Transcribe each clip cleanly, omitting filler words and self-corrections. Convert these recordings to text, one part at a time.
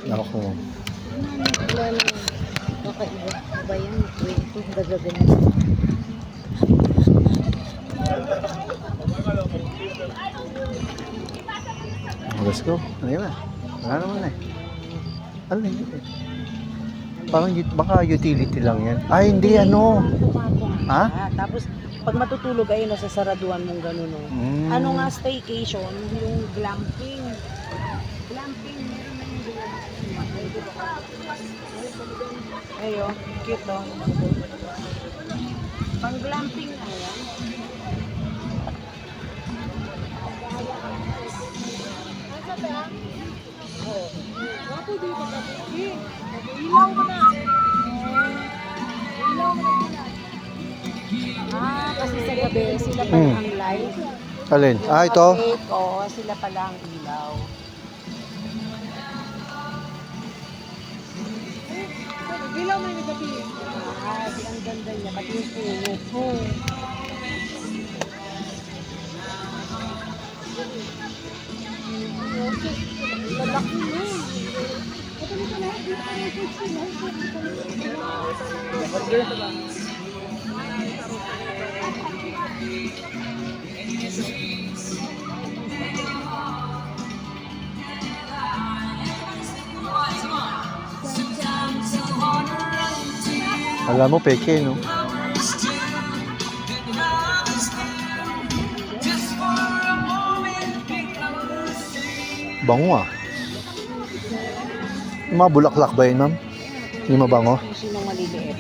Ako. Wala na. Baka iba yan. Kwento. Gagagan na. Let's go. Ano yun na? Wala naman na eh. Ano yun eh? Parang baka utility lang yan. Ay, hindi ano. Ha? Tapos, pag matutulog ay nasasaraduan mong gano'n. No? Ano nga staycation? Yung glamping. Glamping. Meron na yung glamping. Ayun. Cute no? Pang glamping na yan. Ako dito kasi. Ilaw mo na. Ilaw mo na. Kasi sa gabi, sila pala ang light. Alin? Ito? Sila pala ang ilaw. Ilaw mo yung gabi. Ang ganda niya. Pati yung puno. Lalaki mo. Alam mo, peke, no? Bango ah. Yung mga bulaklak ba yun, ma'am? Hindi mabango? Sinong maliliit.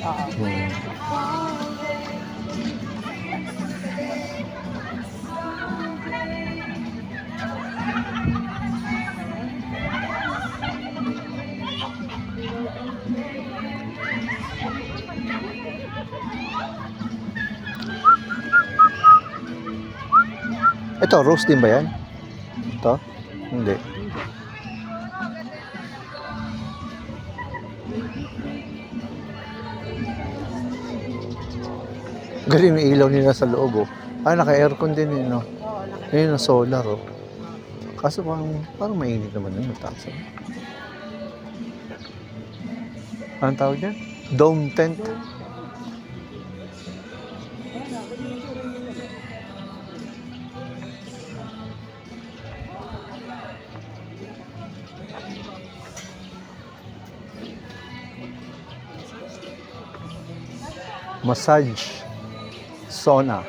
Ito, rose din ba yan? Ito? Hindi. Galing yung ilaw nila sa loob, oh. Naka-aircon din yun, no? Yun yung solar, oh. Kaso parang mainit naman yun, mataas. Anong tawag yan? Dome tent. Massage sauna.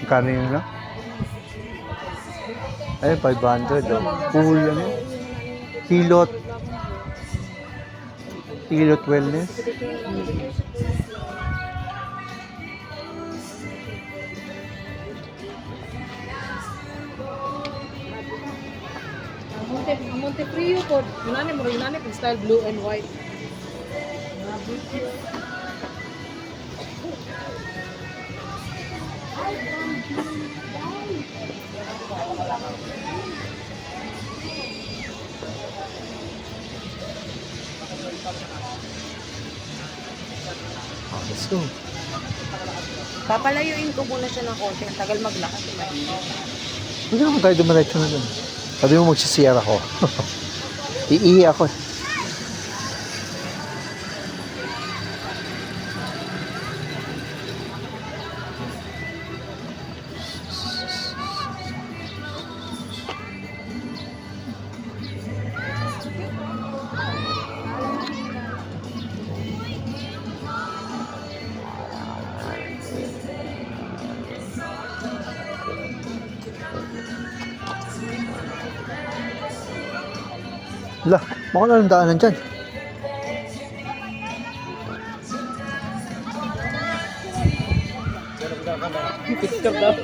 Kano yun na? Ay, 500. Oh. Pool yan eh. Hilot Wellness. Montefrio po. Yunani po style blue and white. Let's go. Papalayuin ko muna siya ng konti. Tagal maglakad. Pwede naman tayo dumaretso na dun. Sabi mo magsisiyar ako. Iihi ako. Lah, baka na lang daanan dyan. Picture daw.